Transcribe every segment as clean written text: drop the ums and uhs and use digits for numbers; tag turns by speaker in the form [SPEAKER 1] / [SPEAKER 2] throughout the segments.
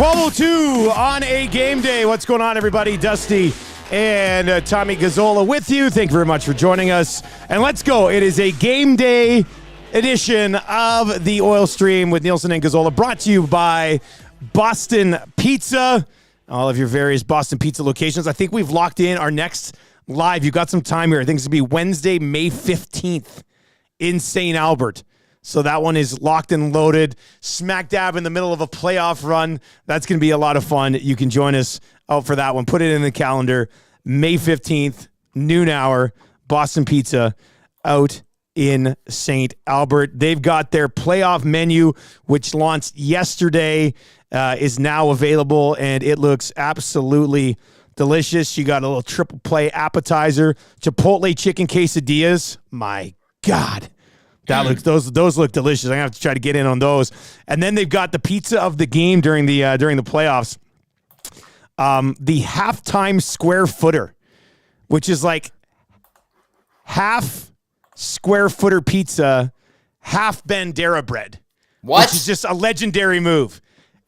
[SPEAKER 1] 12:02 on a game day. What's going on, everybody? Dusty and Tommy Gazzola with you. Thank you very much for joining us. And let's go. It is a game day edition of the Oil Stream with Nielson and Gazzola, brought to you by Boston Pizza. All of your various Boston Pizza locations. I think we've locked in our next live. You got some time here. I think it's going to be Wednesday, May 15th in St. Albert. So that one is locked and loaded, smack dab in the middle of a playoff run. That's going to be a lot of fun. You can join us out for that one. Put it in the calendar. May 15th, noon hour, Boston Pizza out in St. Albert. They've got their playoff menu, which launched yesterday, is now available, and it looks absolutely delicious. You got a little triple play appetizer, Chipotle chicken quesadillas. My God. That looks those look delicious. I'm gonna have to try to get in on those. And then they've got the pizza of the game during the playoffs. The halftime square footer, which is like half square footer pizza, half Bandera bread.
[SPEAKER 2] What?
[SPEAKER 1] Which is just a legendary move.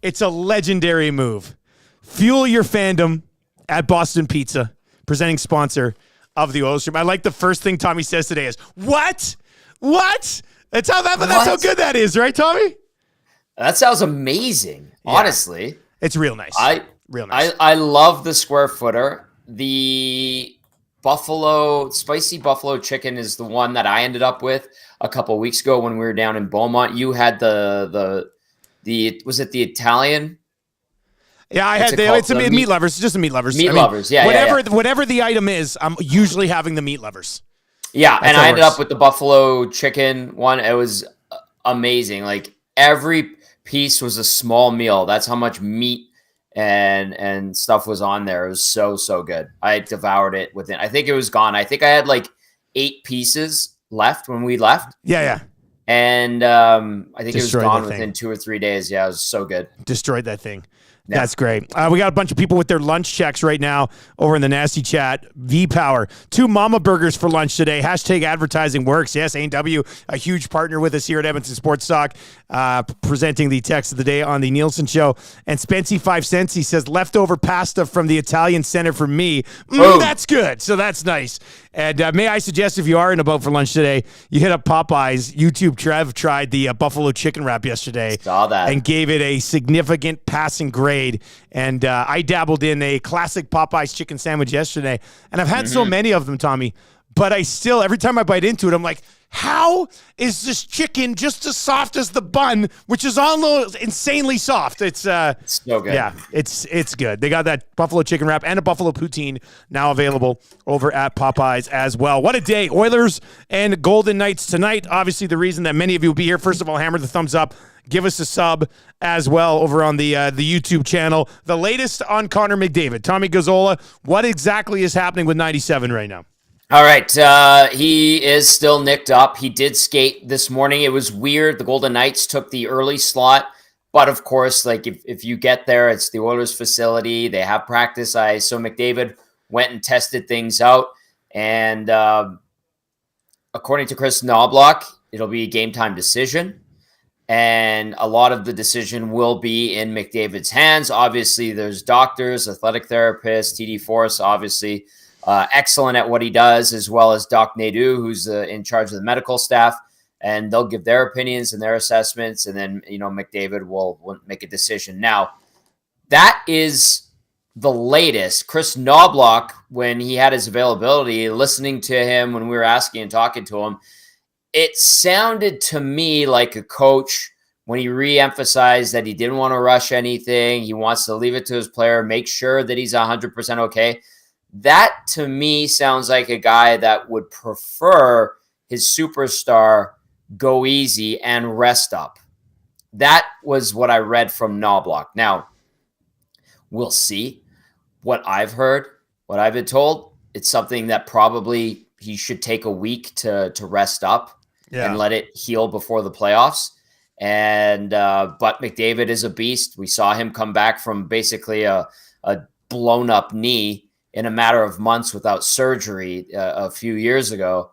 [SPEAKER 1] It's a legendary move. Fuel your fandom at Boston Pizza, presenting sponsor of the Oil Stream. I like the first thing Tommy says today is, what? What? That's how good that is, right, Tommy?
[SPEAKER 2] That sounds amazing. Yeah. Honestly,
[SPEAKER 1] it's real nice. Real nice.
[SPEAKER 2] I love the square footer. The spicy buffalo chicken is the one that I ended up with a couple weeks ago when we were down in Beaumont. You had the was it the Italian?
[SPEAKER 1] Yeah, I had it's a meat lovers. It's just a meat lovers.
[SPEAKER 2] Lovers. Yeah.
[SPEAKER 1] Whatever the item is, I'm usually having the meat lovers.
[SPEAKER 2] Yeah, and I ended up with the buffalo chicken one. It was amazing. Like every piece was a small meal. That's how much meat and stuff was on there. It was so good. I devoured it within. I think it was gone. I think I had like 8 pieces left when we left.
[SPEAKER 1] Yeah.
[SPEAKER 2] And I think it was gone within 2 or 3 days. Yeah, it was so good.
[SPEAKER 1] Destroyed that thing.
[SPEAKER 2] Yeah.
[SPEAKER 1] That's great. We got a bunch of people with their lunch checks right now over in the Nasty Chat. V-Power. 2 Mama Burgers for lunch today. Hashtag advertising works. Yes, A&W, a huge partner with us here at Edmonton Sports Talk, presenting the text of the day on the Nielson Show. And Spency 5 cents, he says, leftover pasta from the Italian Center for me. That's good. So that's nice. And may I suggest, if you are in a boat for lunch today, you hit up Popeyes. YouTube Trev tried the buffalo chicken wrap yesterday.
[SPEAKER 2] Saw that.
[SPEAKER 1] And gave it a significant passing grade. And I dabbled in a classic Popeyes chicken sandwich yesterday. And I've had so many of them, Tommy. But I still, every time I bite into it, I'm like, how is this chicken just as soft as the bun, which is almost insanely soft? It's so good. Yeah, it's good. They got that buffalo chicken wrap and a buffalo poutine now available over at Popeyes as well. What a day. Oilers and Golden Knights tonight. Obviously, the reason that many of you will be here, first of all, hammer the thumbs up. Give us a sub as well over on the YouTube channel. The latest on Connor McDavid. Tommy Gazzola, what exactly is happening with 97 right now?
[SPEAKER 2] All right. He is still nicked up. He did skate this morning. It was weird. The Golden Knights took the early slot. But, of course, like if you get there, it's the Oilers facility. They have practice ice. So McDavid went and tested things out. And according to Chris Knobloch, it'll be a game-time decision. And a lot of the decision will be in McDavid's hands. Obviously, there's doctors, athletic therapists, TD Force, obviously excellent at what he does, as well as Doc Nadeau, who's in charge of the medical staff. And they'll give their opinions and their assessments. And then, McDavid will make a decision. Now, that is the latest. Chris Knobloch, when he had his availability, listening to him when we were asking and talking to him, it sounded to me like a coach when he re-emphasized that he didn't want to rush anything. He wants to leave it to his player, make sure that he's 100% okay. That, to me, sounds like a guy that would prefer his superstar go easy and rest up. That was what I read from Knobloch. Now, we'll see. What I've heard, what I've been told, it's something that probably he should take a week to rest up. Yeah. And let it heal before the playoffs. And but McDavid is a beast. We saw him come back from basically a blown up knee in a matter of months without surgery a few years ago.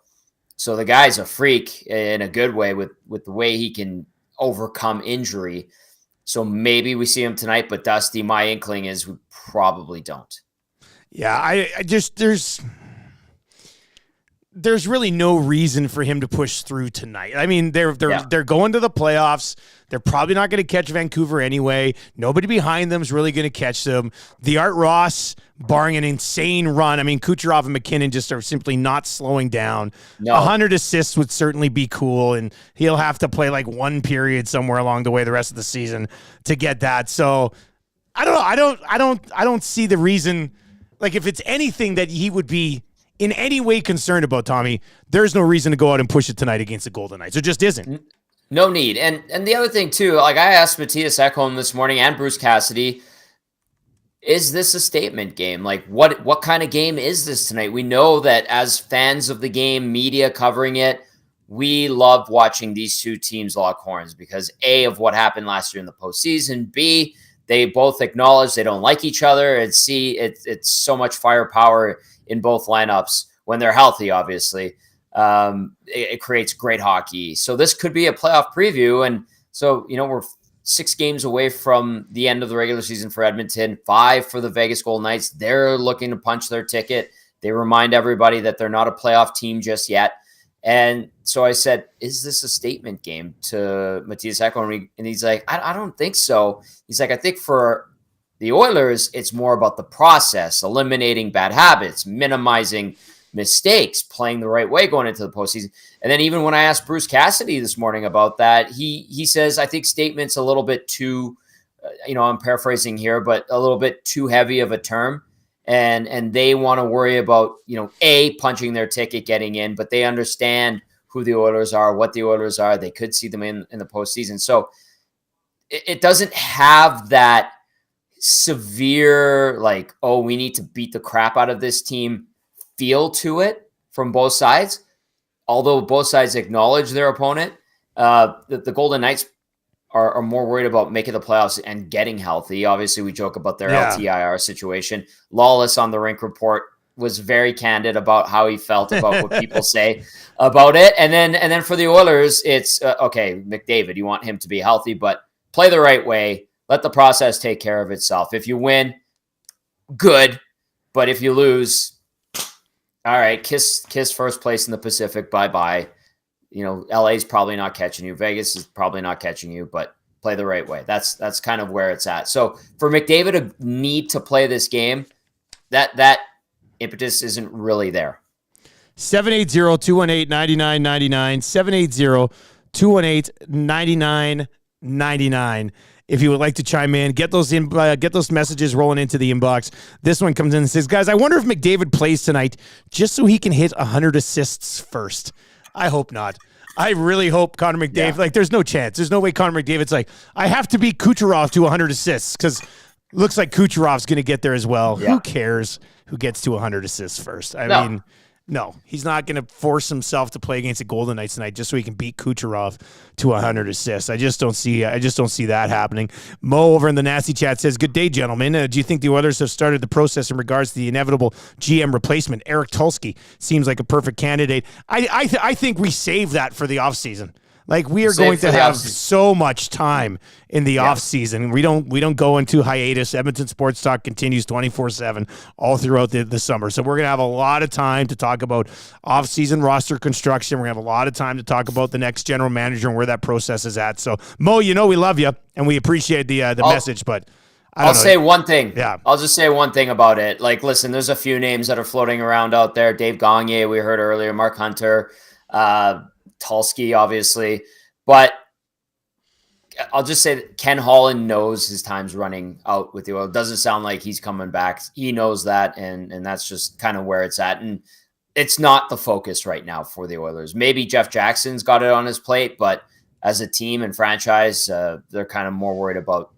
[SPEAKER 2] So the guy's a freak in a good way with the way he can overcome injury. So maybe we see him tonight, but Dusty, my inkling is we probably don't.
[SPEAKER 1] Yeah, I just there's really no reason for him to push through tonight. I mean, they're going to the playoffs. They're probably not going to catch Vancouver anyway. Nobody behind them is really going to catch them. The Art Ross, barring an insane run, I mean, Kucherov and McKinnon just are simply not slowing down.
[SPEAKER 2] No.
[SPEAKER 1] 100 assists would certainly be cool, and he'll have to play like one period somewhere along the way the rest of the season to get that. So I don't know. I don't see the reason. Like, if it's anything that he would be in any way concerned about, Tommy, there's no reason to go out and push it tonight against the Golden Knights. There just isn't.
[SPEAKER 2] No need. And the other thing, too, like I asked Matthias Ekholm this morning and Bruce Cassidy, is this a statement game? Like, what kind of game is this tonight? We know that as fans of the game, media covering it, we love watching these two teams lock horns because, A, of what happened last year in the postseason, B, they both acknowledge they don't like each other, and C, it's so much firepower in both lineups when they're healthy, obviously. It creates great hockey. So this could be a playoff preview. And so, we're 6 games away from the end of the regular season for Edmonton, 5 for the Vegas Golden Knights. They're looking to punch their ticket. They remind everybody that they're not a playoff team just yet. And so I said, is this a statement game to Matthias Ekholm? And he's like, I don't think so. He's like, I think for the Oilers, it's more about the process, eliminating bad habits, minimizing mistakes, playing the right way going into the postseason. And then even when I asked Bruce Cassidy this morning about that, he says, I think statement's a little bit too, I'm paraphrasing here, but a little bit too heavy of a term. And they want to worry about, A, punching their ticket, getting in, but they understand who the Oilers are, what the Oilers are. They could see them in the postseason. So it doesn't have that severe, like, oh, we need to beat the crap out of this team feel to it from both sides. Although both sides acknowledge their opponent, the Golden Knights are more worried about making the playoffs and getting healthy. Obviously, we joke about their LTIR situation. Lawless on the Rink Report was very candid about how he felt about what people say about it. And then for the Oilers, it's okay, McDavid, you want him to be healthy, but play the right way. Let the process take care of itself. If you win, good. But if you lose, all right, kiss first place in the Pacific. Bye-bye. LA's probably not catching you. Vegas is probably not catching you, but play the right way. That's kind of where it's at. So for McDavid to need to play this game, that impetus isn't really there.
[SPEAKER 1] 780-218-9999, 780-218-9999. If you would like to chime in, get those messages rolling into the inbox. This one comes in and says, guys, I wonder if McDavid plays tonight just so he can hit 100 assists first. I hope not. I really hope Connor McDavid, there's no chance. There's no way Connor McDavid's like, I have to beat Kucherov to 100 assists because looks like Kucherov's going to get there as well. Yeah. Who cares who gets to 100 assists first? I mean, no, he's not going to force himself to play against the Golden Knights tonight just so he can beat Kucherov to 100 assists. I just don't see that happening. Mo over in the Nasty Chat says, good day, gentlemen. Do you think the Oilers have started the process in regards to the inevitable GM replacement? Eric Tulsky seems like a perfect candidate. I think we save that for the offseason. Like, we are going to have so much time in the offseason. We don't go into hiatus. Edmonton Sports Talk continues 24/7 all throughout the summer. So we're going to have a lot of time to talk about offseason roster construction. We're going to have a lot of time to talk about the next general manager and where that process is at. So, Mo, we love you, and we appreciate the message, but
[SPEAKER 2] I'll say one thing.
[SPEAKER 1] Yeah.
[SPEAKER 2] I'll just say one thing about it. Like, listen, there's a few names that are floating around out there. Dave Gagne, we heard earlier, Mark Hunter, Tulsky, obviously, but I'll just say that Ken Holland knows his time's running out with the Oilers. It doesn't sound like he's coming back. He knows that, and that's just kind of where it's at. And it's not the focus right now for the Oilers. Maybe Jeff Jackson's got it on his plate, but as a team and franchise, they're kind of more worried about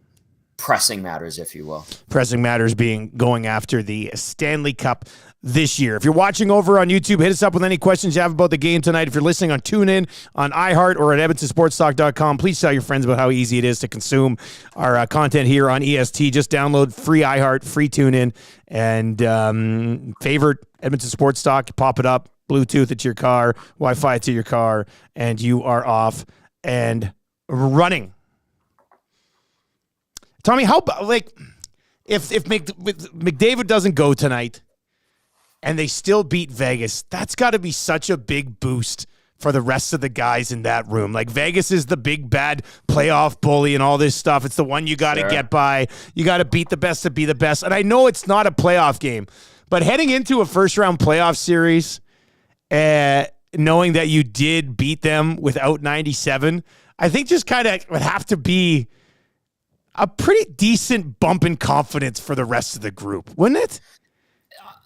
[SPEAKER 2] pressing matters, if you will.
[SPEAKER 1] Pressing matters being going after the Stanley Cup this year. If you're watching over on YouTube, hit us up with any questions you have about the game tonight. If you're listening on TuneIn, on iHeart, or at EdmontonSportsTalk.com, please tell your friends about how easy it is to consume our content here on EST. Just download free iHeart, free TuneIn, and favorite Edmonton Sports Talk. Pop it up, Bluetooth it to your car, Wi-Fi to your car, and you are off and running. Tommy, if McDavid doesn't go tonight and they still beat Vegas, that's got to be such a big boost for the rest of the guys in that room. Like, Vegas is the big bad playoff bully and all this stuff. It's the one you got to get by. You got to beat the best to be the best. And I know it's not a playoff game, but heading into a first-round playoff series, knowing that you did beat them without 97, I think just kind of would have to be a pretty decent bump in confidence for the rest of the group, wouldn't it?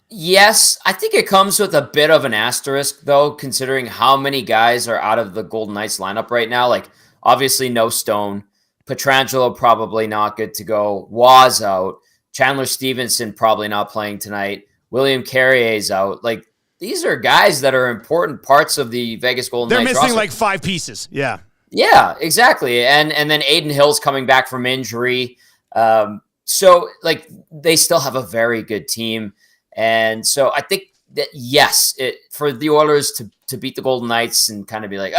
[SPEAKER 2] Yes, I think it comes with a bit of an asterisk, though, considering how many guys are out of the Golden Knights lineup right now. Like, obviously, no Stone. Pietrangelo probably not good to go. Waz out. Chandler Stevenson probably not playing tonight. William Carrier's out. Like, these are guys that are important parts of the Vegas Golden Knights
[SPEAKER 1] roster. They're missing like 5 pieces. Yeah.
[SPEAKER 2] Yeah, exactly. And then Aiden Hill's coming back from injury. So, like, they still have a very good team. And so I think that, yes, for the Oilers to beat the Golden Knights and kind of be like,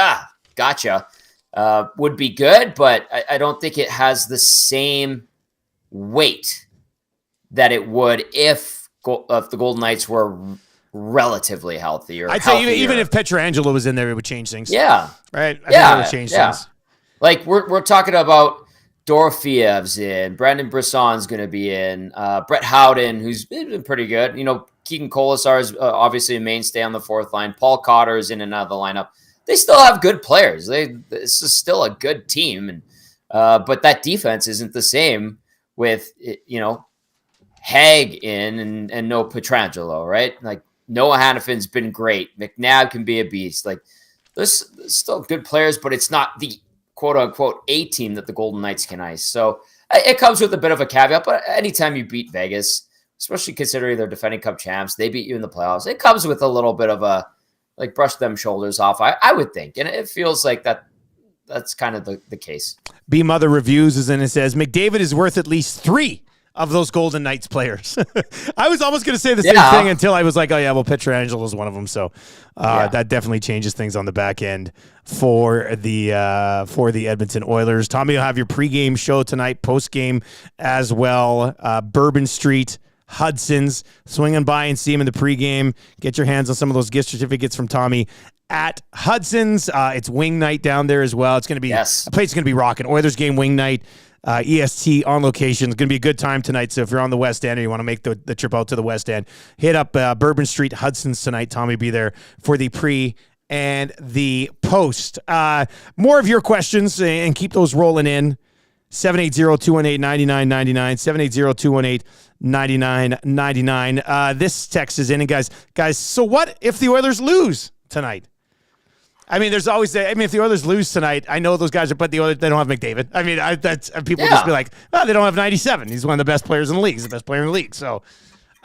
[SPEAKER 2] gotcha, would be good. But I don't think it has the same weight that it would if the Golden Knights were relatively healthier.
[SPEAKER 1] I'd say even if Pietrangelo was in there, it would change things.
[SPEAKER 2] Yeah.
[SPEAKER 1] Right? I think it would change things.
[SPEAKER 2] Like, we're talking about Dorofiev's in, Brandon Brisson's going to be in, Brett Howden, who's been pretty good. You know, Keegan Colasar is obviously a mainstay on the fourth line. Paul Cotter is in and out of the lineup. They still have good players. This is still a good team, and but that defense isn't the same with, you know, Hag in and no Pietrangelo, right? Like, Noah Hannafin's been great. McNabb can be a beast. Like, there's still good players, but it's not the quote-unquote A team that the Golden Knights can ice. So it comes with a bit of a caveat, but anytime you beat Vegas, especially considering they're defending Cup champs, they beat you in the playoffs, it comes with a little bit of a, like, brush them shoulders off, I would think. And it feels like that's kind of the case. B
[SPEAKER 1] Mother Reviews is in and says, McDavid is worth at least 3 of those Golden Knights players. I was almost going to say the same thing until I was like, oh yeah, well, Pietrangelo is one of them. So that definitely changes things on the back end for the Edmonton Oilers. Tommy, you'll have your pregame show tonight, postgame as well. Bourbon Street, Hudson's, swinging by and see him in the pregame. Get your hands on some of those gift certificates from Tommy at Hudson's. It's wing night down there as well. It's going to be, a place going to be rocking. Oilers game, wing night. EST on location. It's going to be a good time tonight. So if you're on the West End or you want to make the trip out to the West End, hit up Bourbon Street, Hudson's tonight. Tommy will be there for the pre and the post. More of your questions and keep those rolling in. 780-218-9999. 780-218-9999. This text is in. And guys, so what if the Oilers lose tonight? I mean, there's always if the Oilers lose tonight, I know those guys but the Oilers, they don't have McDavid. I mean, people just be like, oh, they don't have 97. He's one of the best players in the league. He's the best player in the league. So,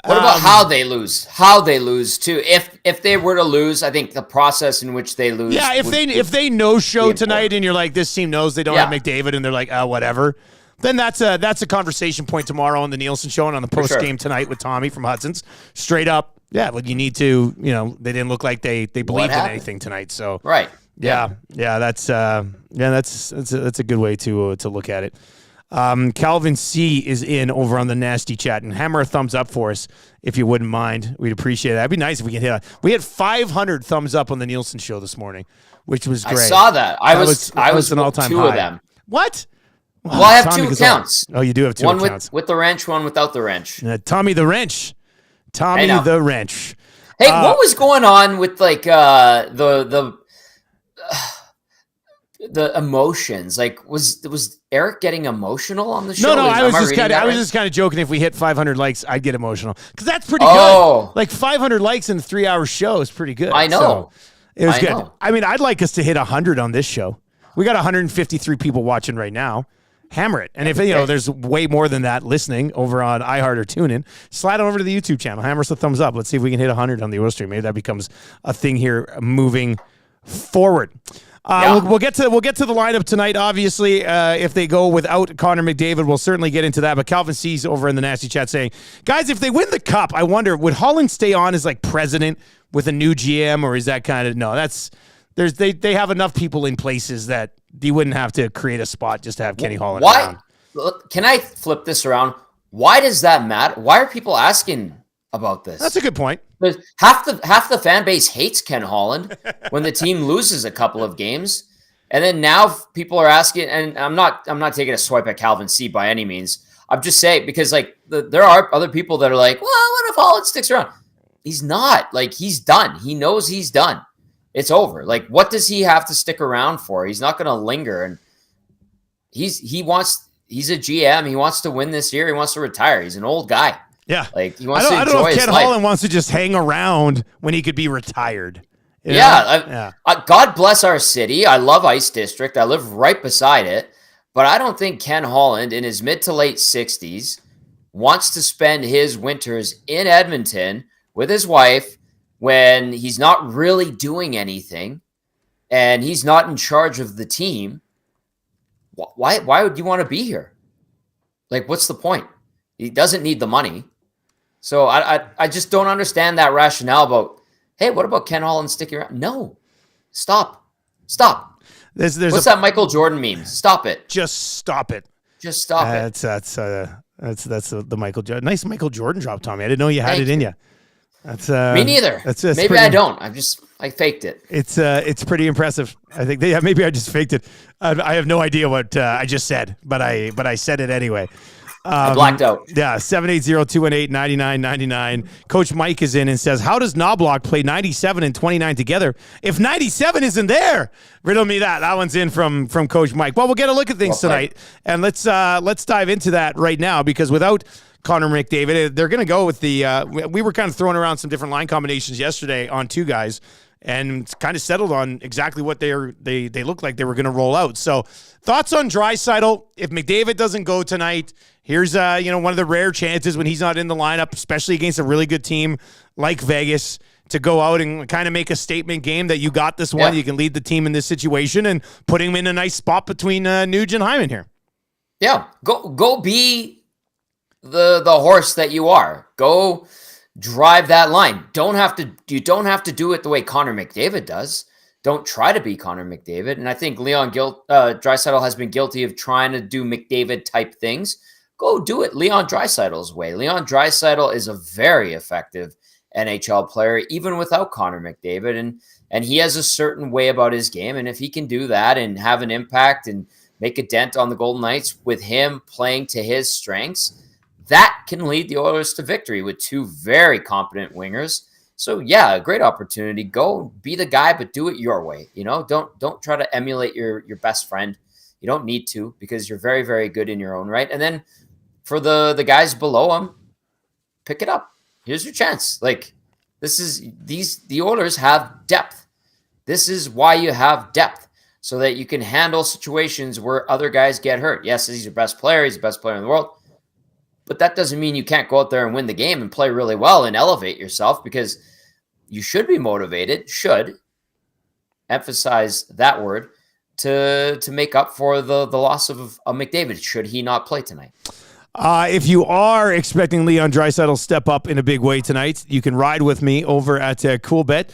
[SPEAKER 2] what about how they lose? How they lose too? If they were to lose, I think the process in which they lose.
[SPEAKER 1] Yeah, if they no show tonight and you're like, this team knows they don't have McDavid and they're like, whatever. Then that's a conversation point tomorrow on the Nielsen show and on the post game tonight with Tommy from Hudson's. Straight up. Yeah, well, you need to, they didn't look like they believed in anything tonight. So
[SPEAKER 2] right,
[SPEAKER 1] that's a good way to look at it. Calvin C is in over on the Nasty Chat, and hammer a thumbs up for us if you wouldn't mind. We'd appreciate it. That'd be nice if we could hit. We had 500 thumbs up on the Nielsen show this morning, which was great.
[SPEAKER 2] I saw that. I was an all-time high. 2 of them.
[SPEAKER 1] What?
[SPEAKER 2] Well, I have 2 accounts.
[SPEAKER 1] Oh, you do have 2 accounts.
[SPEAKER 2] One with the wrench, one without the wrench.
[SPEAKER 1] Tommy the Wrench. Tommy the Wrench.
[SPEAKER 2] Hey, what was going on with like the emotions? Like, was Eric getting emotional on the show?
[SPEAKER 1] No, I was just kind of joking. If we hit 500 likes, I'd get emotional because that's pretty good. Like 500 likes in a 3-hour show is pretty good.
[SPEAKER 2] I know.
[SPEAKER 1] So it was good. I mean, I'd like us to hit 100 on this show. We got 153 people watching right now. Hammer it. And if there's way more than that listening over on iHeart or TuneIn, slide on over to the YouTube channel. Hammer us a thumbs up. Let's see if we can hit 100 on the Oil Stream. Maybe that becomes a thing here moving forward. We'll get to the lineup tonight. Obviously, if they go without Connor McDavid, we'll certainly get into that. But Calvin C's over in the Nasty Chat saying, guys, if they win the Cup, I wonder, would Holland stay on as like president with a new GM, or is that kind of they have enough people in places that you wouldn't have to create a spot just to have Kenny Holland around.
[SPEAKER 2] can I flip this around? Why does that matter? Why are people asking about this?
[SPEAKER 1] That's a good point.
[SPEAKER 2] Half the fan base hates Ken Holland when the team loses a couple of games. And then now people are asking, and I'm not taking a swipe at Calvin C by any means. I'm just saying, because like there are other people that are like, well, what if Holland sticks around? He's not. Like, he's done. He knows he's done. It's over. Like, what does he have to stick around for? He's not going to linger. And he's a GM. He wants to win this year. He wants to retire. He's an old guy.
[SPEAKER 1] Yeah.
[SPEAKER 2] Like, he wants to enjoy
[SPEAKER 1] I don't know if
[SPEAKER 2] his
[SPEAKER 1] Ken
[SPEAKER 2] life.
[SPEAKER 1] Holland wants to just hang around when he could be retired.
[SPEAKER 2] God bless our city. I love Ice District. I live right beside it. But I don't think Ken Holland, in his mid to late 60s, wants to spend his winters in Edmonton with his wife when he's not really doing anything and he's not in charge of the team. Why would you want to be here? Like, what's the point? He doesn't need the money. So I just don't understand that rationale about, hey, what about Ken Holland sticking around? No. Stop. What's that Michael Jordan meme? Stop it.
[SPEAKER 1] Just stop it.
[SPEAKER 2] Just stop it.
[SPEAKER 1] That's the Michael Jordan. Nice Michael Jordan drop, Tommy. I didn't know you had it in you. That's
[SPEAKER 2] me neither.
[SPEAKER 1] That's
[SPEAKER 2] maybe I don't. I faked it.
[SPEAKER 1] It's pretty impressive. I think maybe I just faked it. I have no idea what I just said, but I said it anyway.
[SPEAKER 2] I blacked out.
[SPEAKER 1] Yeah, 780-218-9999. Coach Mike is in and says, how does Knobloch play 97 and 29 together if 97 isn't there? Riddle me that. That one's in from Coach Mike. Well, we'll get a look at things tonight, and let's dive into that right now, because without Connor McDavid, they're going to go with the we were kind of throwing around some different line combinations yesterday on two guys, and it's kind of settled on exactly what they look like they were going to roll out. So thoughts on Draisaitl? If McDavid doesn't go tonight, here's one of the rare chances when he's not in the lineup, especially against a really good team like Vegas, to go out and kind of make a statement game that you got this one. Yeah. You can lead the team in this situation and put him in a nice spot between Nuge and Hyman here.
[SPEAKER 2] Yeah, go be the horse that you are. Go drive that line. You don't have to do it the way Connor McDavid does. Don't try to be Connor McDavid. And I think Draisaitl has been guilty of trying to do McDavid type things. Go do it Leon Draisaitl's way. Leon Draisaitl is a very effective NHL player, even without Connor McDavid. And he has a certain way about his game. And if he can do that and have an impact and make a dent on the Golden Knights with him playing to his strengths, that can lead the Oilers to victory with two very competent wingers. So yeah, a great opportunity. Go be the guy, but do it your way. Don't try to emulate your best friend. You don't need to, because you're very, very good in your own right. And then for the guys below him, pick it up. Here's your chance. Like, the Oilers have depth. This is why you have depth, so that you can handle situations where other guys get hurt. Yes, he's your best player. He's the best player in the world. But that doesn't mean you can't go out there and win the game and play really well and elevate yourself, because you should be motivated, should emphasize that word, to make up for the loss of McDavid, should he not play tonight.
[SPEAKER 1] If you are expecting Leon Draisaitl to step up in a big way tonight, you can ride with me over at CoolBet,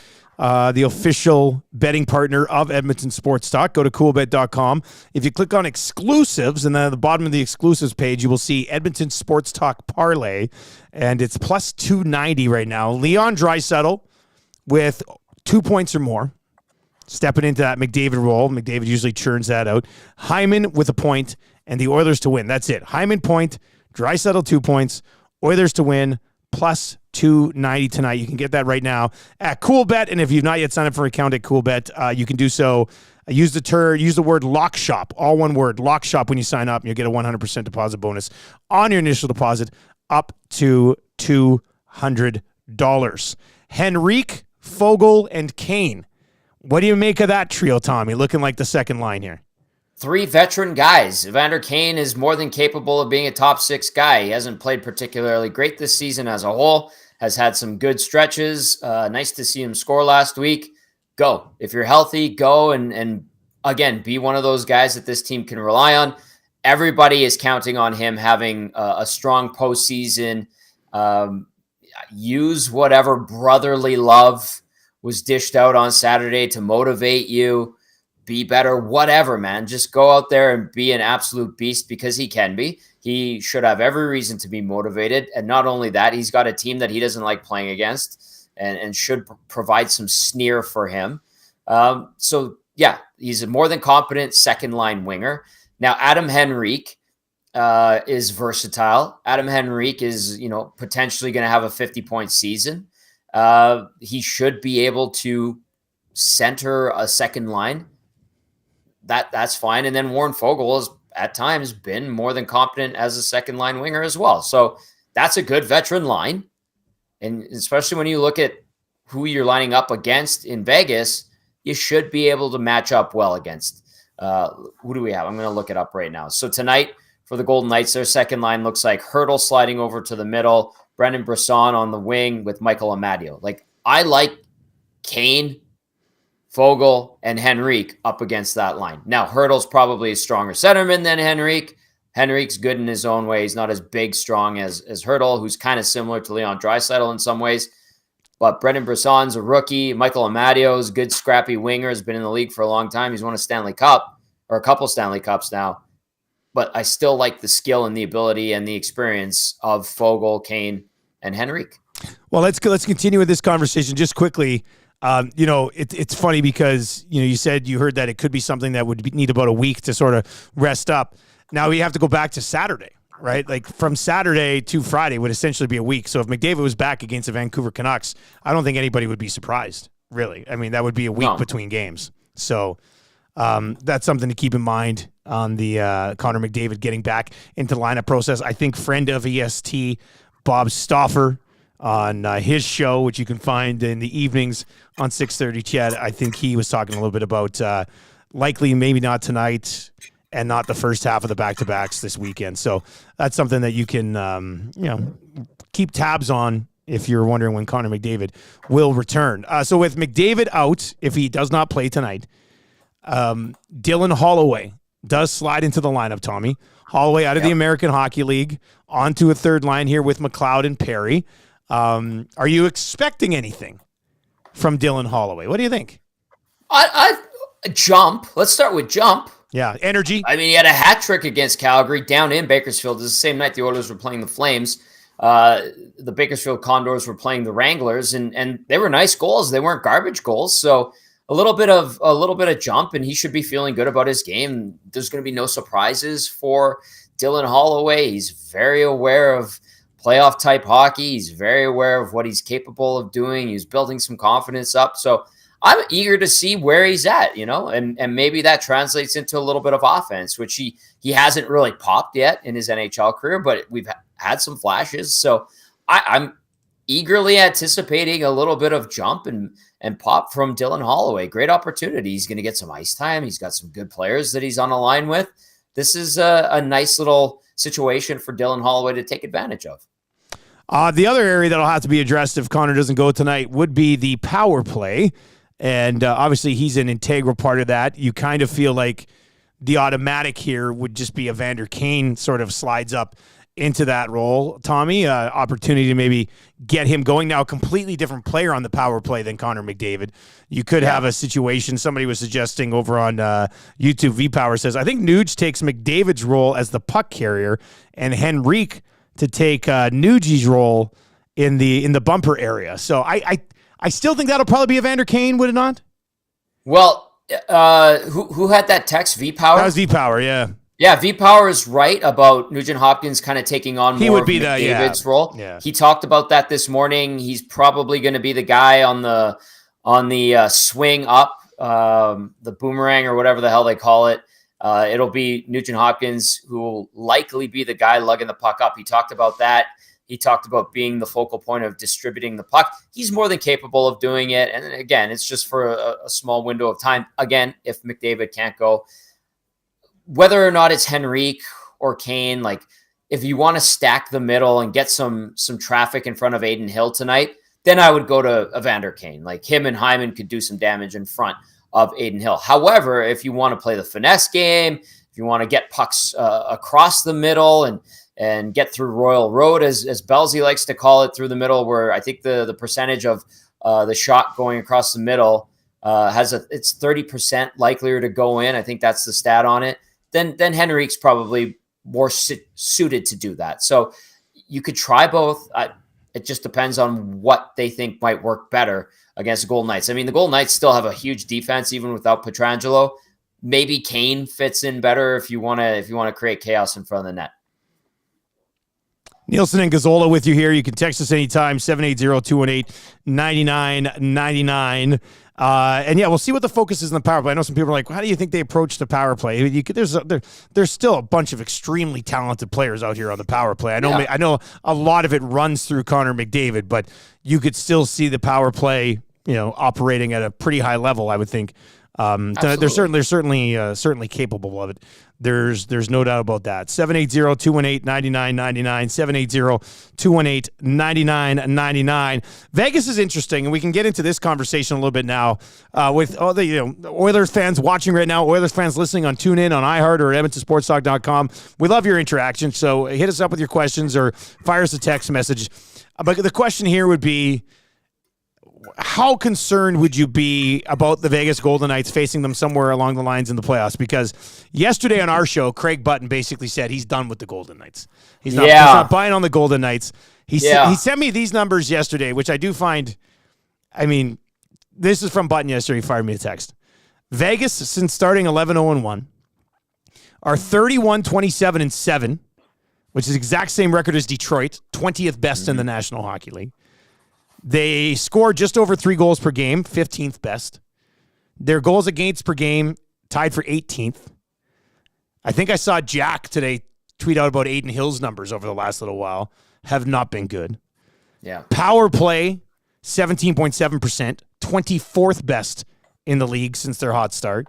[SPEAKER 1] the official betting partner of Edmonton Sports Talk. Go to coolbet.com. If you click on exclusives, and then at the bottom of the exclusives page, you will see Edmonton Sports Talk Parlay, and it's plus 290 right now. Leon Draisaitl with 2 points or more, stepping into that McDavid role. McDavid usually churns that out. Hyman with a point, and the Oilers to win. That's it. Hyman point, Draisaitl 2 points, Oilers to win, plus 290 tonight. You can get that right now at CoolBet. And if you've not yet signed up for an account at CoolBet, you can do so. Use the word Lock Shop, all one word, Lock Shop, when you sign up, and you'll get a 100% deposit bonus on your initial deposit up to $200. Henrique, Fogle, and Kane. What do you make of that trio, Tommy? Looking like the second line here.
[SPEAKER 2] Three veteran guys. Evander Kane is more than capable of being a top six guy. He hasn't played particularly great this season as a whole, has had some good stretches. Nice to see him score last week. Go. If you're healthy, go and again, be one of those guys that this team can rely on. Everybody is counting on him having a strong postseason. Use whatever brotherly love was dished out on Saturday to motivate you. be better, whatever, man. Just go out there and be an absolute beast because he can be. He should have every reason to be motivated. And not only that, he's got a team that he doesn't like playing against and should provide some sneer for him. So, yeah, he's a more than competent second-line winger. Now, Adam Henrique is versatile. Adam Henrique is, potentially going to have a 50-point season. He should be able to center a second line. That's fine. And then Warren Fogle has at times been more than competent as a second line winger as well. So that's a good veteran line. And especially when you look at who you're lining up against in Vegas, you should be able to match up well against. Who do we have? I'm going to look it up right now. So tonight for the Golden Knights, their second line looks like Hurdle sliding over to the middle, Brendan Brisson on the wing with Michael Amadio. Like, I like Kane, Fogle, and Henrique up against that line. Now, Hurdle's probably a stronger centerman than Henrique. Henrique's good in his own way. He's not as big, strong as Hurdle, who's kind of similar to Leon Draisaitl in some ways. But Brendan Brisson's a rookie. Michael Amadio's good, scrappy winger, has been in the league for a long time. He's won a Stanley Cup, or a couple Stanley Cups now. But I still like the skill and the ability and the experience of Fogle, Kane, and Henrique.
[SPEAKER 1] Well, let's continue with this conversation just quickly. It's funny because, you said you heard that it could be something that would need about a week to sort of rest up. Now we have to go back to Saturday, right? Like from Saturday to Friday would essentially be a week. So if McDavid was back against the Vancouver Canucks, I don't think anybody would be surprised, really. I mean, that would be a week between games. So that's something to keep in mind on the Connor McDavid getting back into the lineup process. I think friend of EST, Bob Stauffer, on his show, which you can find in the evenings on 6:30 CHED, I think he was talking a little bit about likely maybe not tonight and not the first half of the back-to-backs this weekend. So that's something that you can keep tabs on if you're wondering when Connor McDavid will return. So with McDavid out, if he does not play tonight, Dylan Holloway does slide into the lineup, Tommy. Holloway out of the American Hockey League, onto a third line here with McLeod and Perry. Are you expecting anything from Dylan Holloway? What do you think?
[SPEAKER 2] I jump. Let's start with jump.
[SPEAKER 1] Yeah, energy.
[SPEAKER 2] I mean, he had a hat trick against Calgary down in Bakersfield. It was the same night the Oilers were playing the Flames. The Bakersfield Condors were playing the Wranglers, and they were nice goals. They weren't garbage goals. So a little bit of jump, and he should be feeling good about his game. There's going to be no surprises for Dylan Holloway. He's very aware of playoff type hockey. He's very aware of what he's capable of doing. He's building some confidence up. So I'm eager to see where he's at, and maybe that translates into a little bit of offense, which he hasn't really popped yet in his NHL career, but we've had some flashes. So I'm eagerly anticipating a little bit of jump and pop from Dylan Holloway. Great opportunity. He's going to get some ice time. He's got some good players that he's on a line with. This is a nice little situation for Dylan Holloway to take advantage of.
[SPEAKER 1] The other area that'll have to be addressed if Connor doesn't go tonight would be the power play. And obviously he's an integral part of that. You kind of feel like the automatic here would just be Evander Kane sort of slides up into that role. Tommy, opportunity to maybe get him going. Now, a completely different player on the power play than Connor McDavid. You could have a situation, somebody was suggesting over on YouTube, V-Power says, I think Nuge takes McDavid's role as the puck carrier and Henrique to take Nuge's role in the bumper area. So I still think that'll probably be Evander Kane, would it not?
[SPEAKER 2] Well, who had that text? V-Power?
[SPEAKER 1] That was V-Power, yeah.
[SPEAKER 2] Yeah, V-Power is right about Nugent Hopkins kind of taking on more of McDavid's role.
[SPEAKER 1] Yeah.
[SPEAKER 2] He talked about that this morning. He's probably going to be the guy on the swing up, the boomerang or whatever the hell they call it. It'll be Nugent Hopkins who will likely be the guy lugging the puck up. He talked about that. He talked about being the focal point of distributing the puck. He's more than capable of doing it. And again, it's just for a small window of time. Again, if McDavid can't go, whether or not it's Henrique or Kane, like if you want to stack the middle and get some traffic in front of Adin Hill tonight, then I would go to Evander Kane. Like him and Hyman could do some damage in front of Adin Hill. However, if you want to play the finesse game, if you want to get pucks across the middle and get through Royal Road, as Belzy likes to call it, through the middle, where I think the percentage of the shot going across the middle it's 30% likelier to go in. I think that's the stat on it. Then Henrique's probably more suited to do that. So you could try both. It just depends on what they think might work better against the Golden Knights. I mean, the Golden Knights still have a huge defense even without Pietrangelo. Maybe Kane fits in better if you want to create chaos in front of the net.
[SPEAKER 1] Nielson and Gazzola with you here. You can text us anytime, 780-218-9999. And yeah, we'll see what the focus is in the power play. I know some people are like, well, how do you think they approach the power play? There's still a bunch of extremely talented players out here on the power play. I know a lot of it runs through Connor McDavid, but you could still see the power play, operating at a pretty high level, I would think. They're certainly capable of it. There's no doubt about that. 780-218-9999, 780-218-9999. Vegas is interesting, and we can get into this conversation a little bit now with all the Oilers fans watching right now, Oilers fans listening on TuneIn, on iHeart, or at EdmontonSportsTalk.com. We love your interaction, so hit us up with your questions or fire us a text message. But the question here would be, how concerned would you be about the Vegas Golden Knights facing them somewhere along the lines in the playoffs? Because yesterday on our show, Craig Button basically said he's done with the Golden Knights. He's not buying on the Golden Knights. He sent me these numbers yesterday, which I do find, this is from Button yesterday. He fired me a text. Vegas, since starting 11-0-1, are 31-27-7, which is the exact same record as Detroit, 20th best in the National Hockey League. They score just over 3 goals per game, 15th best. Their goals against per game tied for 18th. I think I saw Jack today tweet out about Aiden Hill's numbers over the last little while. Have not been good.
[SPEAKER 2] Yeah.
[SPEAKER 1] Power play, 17.7%, 24th best in the league since their hot start.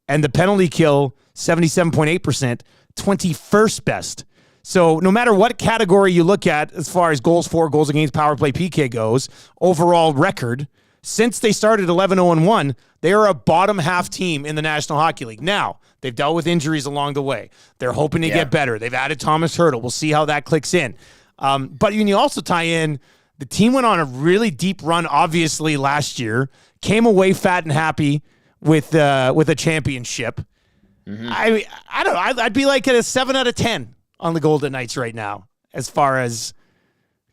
[SPEAKER 1] And the penalty kill, 77.8%, 21st best. So no matter what category you look at as far as goals for, goals against, power play, PK goes, overall record, since they started 11-0-1, they are a bottom half team in the National Hockey League. Now, they've dealt with injuries along the way. They're hoping to get better. They've added Thomas Hertl. We'll see how that clicks in. But you also tie in, the team went on a really deep run, obviously, last year, came away fat and happy with a championship. Mm-hmm. I don't know. I'd be like at a 7 out of 10. On the Golden Knights right now, as far as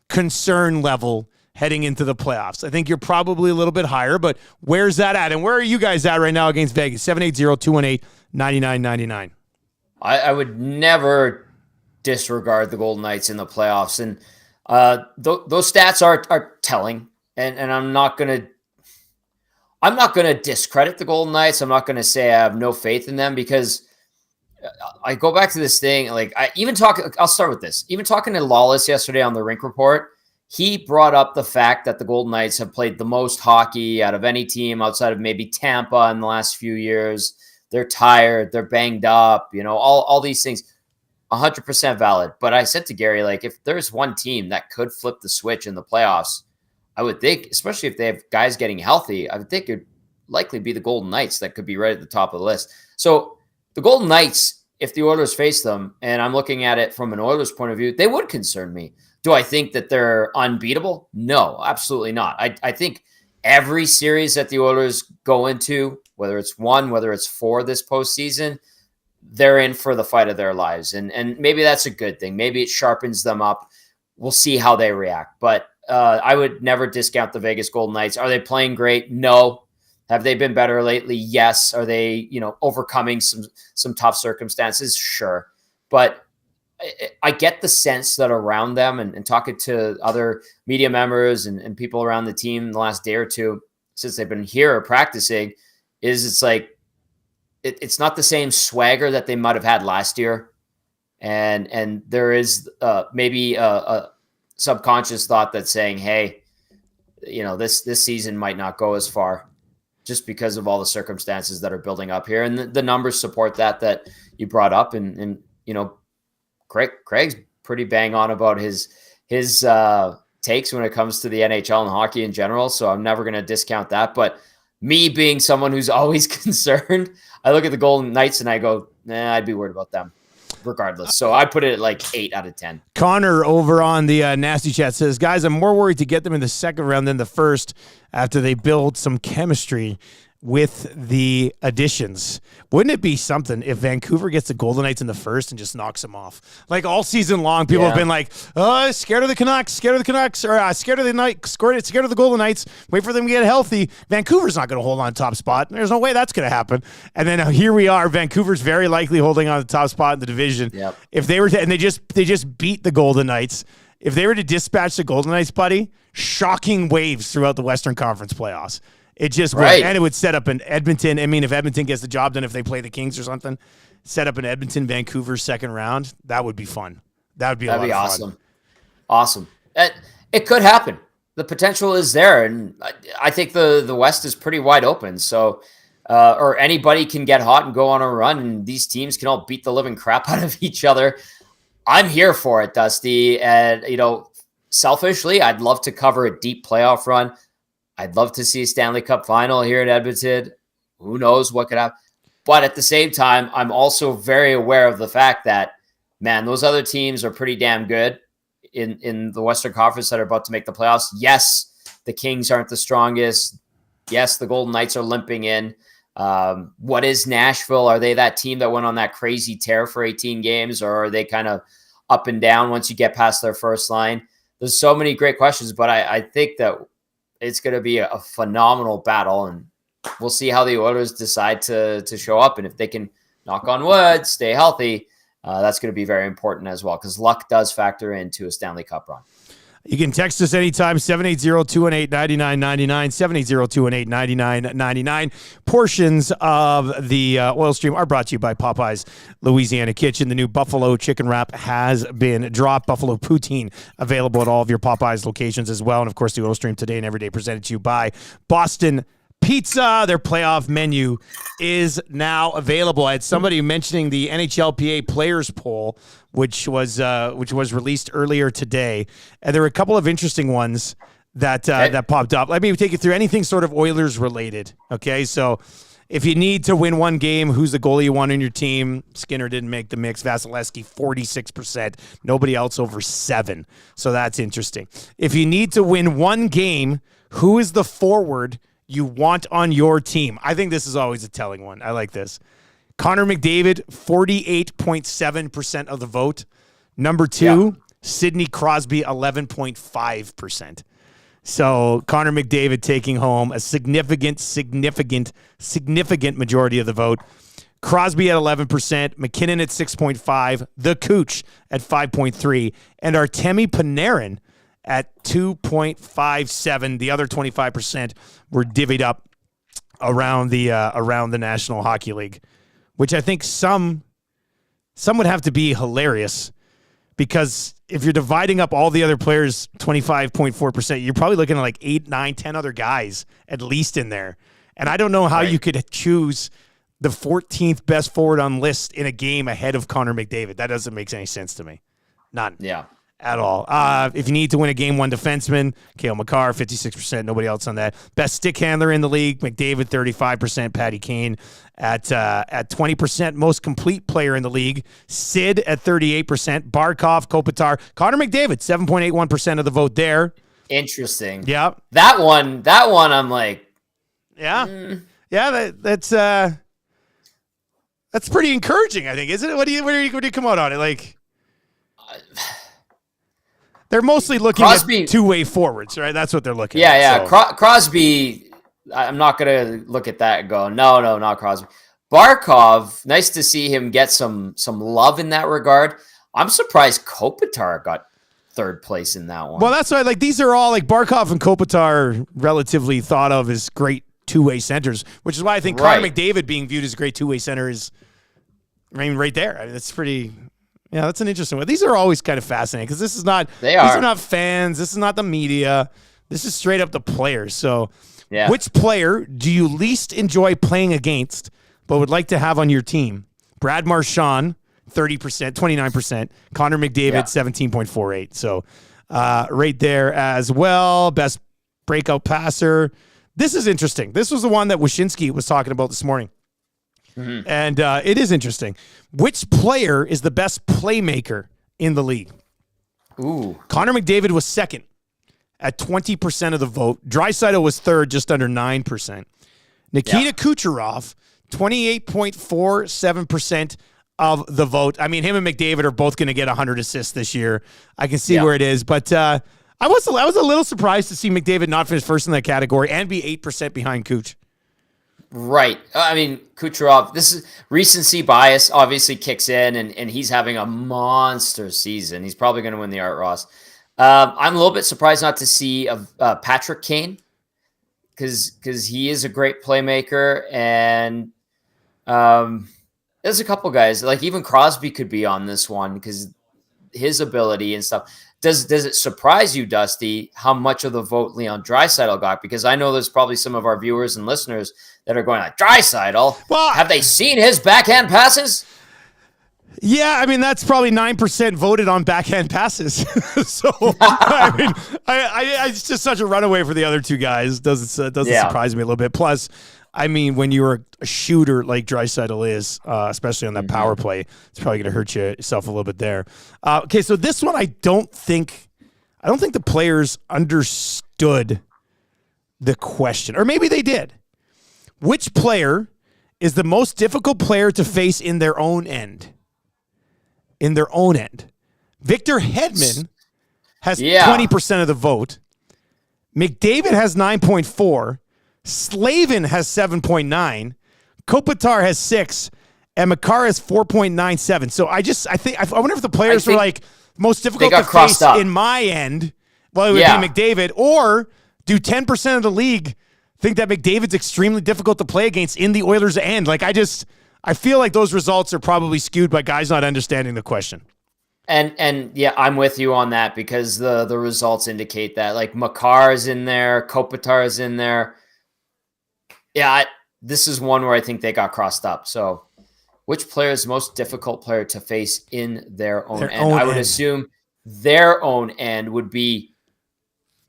[SPEAKER 1] concern level heading into the playoffs. I think you're probably a little bit higher, but where's that at? And where are you guys at right now against Vegas? 780-218-9999.
[SPEAKER 2] I would never disregard the Golden Knights in the playoffs. And those stats are telling. And I'm not going to discredit the Golden Knights. I'm not going to say I have no faith in them, because I go back to this thing. I'll start with this. Even talking to Lawless yesterday on the Rink Report, he brought up the fact that the Golden Knights have played the most hockey out of any team outside of maybe Tampa in the last few years. They're tired. They're banged up. All these things, 100% valid. But I said to Gary, if there's one team that could flip the switch in the playoffs, I would think, especially if they have guys getting healthy, I would think it would likely be the Golden Knights that could be right at the top of the list. So the Golden Knights, if the Oilers face them, and I'm looking at it from an Oilers point of view, they would concern me. Do I think that they're unbeatable? No, absolutely not. I think every series that the Oilers go into, whether it's 1, whether it's 4 this postseason, they're in for the fight of their lives. And maybe that's a good thing. Maybe it sharpens them up. We'll see how they react. But I would never discount the Vegas Golden Knights. Are they playing great? No. Have they been better lately? Yes. Are they, overcoming some tough circumstances? Sure. But I get the sense that around them, and talking to other media members and people around the team the last day or two since they've been here practicing, it's not the same swagger that they might have had last year. And there is maybe a subconscious thought that's saying, hey, this season might not go as far, just because of all the circumstances that are building up here. And the numbers support that you brought up. And Craig's pretty bang on about his takes when it comes to the NHL and hockey in general. So I'm never going to discount that. But me being someone who's always concerned, I look at the Golden Knights and I go, I'd be worried about them regardless. So I put it at 8 out of 10.
[SPEAKER 1] Connor over on the Nasty Chat says, guys, I'm more worried to get them in the second round than the first after they build some chemistry. with the additions. Wouldn't it be something if Vancouver gets the Golden Knights in the first and just knocks them off? Like all season long, people have been like, oh, scared of the Canucks, or scared of the Knights, scared of the Golden Knights, wait for them to get healthy. Vancouver's not going to hold on top spot. There's no way that's going to happen. And then here we are. Vancouver's very likely holding on to the top spot in the division.
[SPEAKER 2] Yep.
[SPEAKER 1] If they were to, and they just beat the Golden Knights. If they were to dispatch the Golden Knights, buddy, shocking waves throughout the Western Conference playoffs. It just would. And it would set up an Edmonton. I mean, if Edmonton gets the job done, if they play the Kings or something, set up an Edmonton, Vancouver second round. That would be fun. That would be a lot of
[SPEAKER 2] awesome.
[SPEAKER 1] fun.
[SPEAKER 2] Awesome. It could happen. The potential is there, and I think the West is pretty wide open. So, or anybody can get hot and go on a run, and these teams can all beat the living crap out of each other. I'm here for it, Dusty. And, selfishly, I'd love to cover a deep playoff run. I'd love to see a Stanley Cup final here in Edmonton. Who knows what could happen? But at the same time, I'm also very aware of the fact that, man, those other teams are pretty damn good in the Western Conference that are about to make the playoffs. Yes, the Kings aren't the strongest. Yes, the Golden Knights are limping in. What is Nashville? Are they that team that went on that crazy tear for 18 games, or are they kind of up and down once you get past their first line? There's so many great questions, but I think that it's going to be a phenomenal battle, and we'll see how the Oilers decide to show up. And if they can, knock on wood, stay healthy, that's going to be very important as well, because luck does factor into a Stanley Cup run.
[SPEAKER 1] You can text us anytime, 780-218-9999, 780-218-9999. Portions of the oil stream are brought to you by Popeye's Louisiana Kitchen. The new Buffalo chicken wrap has been dropped. Buffalo poutine available at all of your Popeye's locations as well. And, of course, the oil stream today and every day presented to you by Boston Pizza. Their playoff menu is now available. I had somebody mentioning the NHLPA players poll, which was released earlier today, and there were a couple of interesting ones that popped up. Let me take you through anything sort of Oilers related. Okay, so if you need to win one game, who's the goalie you want on your team? Skinner didn't make the mix. Vasilevsky, 46%. Nobody else over 7. So that's interesting. If you need to win one game, who is the forward you want on your team? I think this is always a telling one. I like this. Connor McDavid, 48.7% of the vote. Number 2, Sidney Crosby, 11.5%. So Connor McDavid taking home a significant majority of the vote. Crosby at 11%, McKinnon at 6.5%, the Cooch at 5.3%, and Artemi Panarin at 2.57. The other 25% were divvied up around the National Hockey League, which I think some would have to be hilarious, because if you're dividing up all the other players 25.4%, you're probably looking at like 8, 9, 10 other guys at least in there. And I don't know how you could choose the 14th best forward on list in a game ahead of Connor McDavid. That doesn't make any sense to me. None. Yeah. At all. If you need to win a game, one defenseman, Cale Makar, 56%, nobody else on that. Best stick handler in the league, McDavid, 35%, Patty Kane at 20%, most complete player in the league, Sid at 38%, Barkov, Kopitar, Connor McDavid, 7.81% of the vote there.
[SPEAKER 2] Interesting.
[SPEAKER 1] Yeah.
[SPEAKER 2] That one I'm like,
[SPEAKER 1] yeah. Yeah, that's pretty encouraging, I think, isn't it? What do you come out on it? Like, they're mostly looking at two-way forwards, right? That's what they're looking at.
[SPEAKER 2] Yeah. So. Crosby, I'm not going to look at that and go, no, not Crosby. Barkov, nice to see him get some love in that regard. I'm surprised Kopitar got third place in that one.
[SPEAKER 1] Well, that's why, like, these are all, like, Barkov and Kopitar are relatively thought of as great two-way centers, which is why I think Connor McDavid being viewed as a great two-way center is, right there. I mean, that's pretty... Yeah, that's an interesting one. These are always kind of fascinating, because these are not fans. This is not the media. This is straight up the players. So which player do you least enjoy playing against but would like to have on your team? Brad Marchand, 30%, 29%. Connor McDavid, 17.48%. So right there as well. Best breakout passer. This is interesting. This was the one that Wyshynski was talking about this morning. Mm-hmm. And it is interesting. Which player is the best playmaker in the league?
[SPEAKER 2] Ooh.
[SPEAKER 1] Connor McDavid was second at 20% of the vote. Draisaitl was third, just under 9%. Nikita Kucherov, 28.47% of the vote. I mean, him and McDavid are both going to get 100 assists this year. I can see where it is, but I was a little surprised to see McDavid not finish first in that category and be 8% behind Kuch.
[SPEAKER 2] Right. I mean, Kucherov, this is recency bias obviously kicks in, and he's having a monster season. He's probably going to win the Art Ross. I'm a little bit surprised not to see Patrick Kane because he is a great playmaker, and there's a couple guys like even Crosby could be on this one because his ability and stuff. Does it surprise you, Dusty, how much of the vote Leon Draisaitl got? Because I know there's probably some of our viewers and listeners that are going like, Draisaitl? Well, have they seen his backhand passes?
[SPEAKER 1] Yeah, I mean, that's probably 9% voted on backhand passes. So, I mean, it's just such a runaway for the other two guys. Doesn't surprise me a little bit. Plus, I mean, when you're a shooter like Draisaitl is, especially on that power play, it's probably going to hurt yourself a little bit there. Okay, so this one, I don't think the players understood the question, or maybe they did. Which player is the most difficult player to face in their own end? In their own end, Victor Hedman has 20% of the vote. McDavid has 9.4. Slavin has 7.9, Kopitar has 6, and Makar has 4.97. So I wonder if the players were like most difficult to face in my end. Well, it would be McDavid, or do 10% of the league think that McDavid's extremely difficult to play against in the Oilers' end? Like I feel like those results are probably skewed by guys not understanding the question.
[SPEAKER 2] And yeah, I'm with you on that because the results indicate that. Like Makar is in there, Kopitar is in there. Yeah, this is one where I think they got crossed up. So, which player is the most difficult player to face in their own end? I would assume their own end would be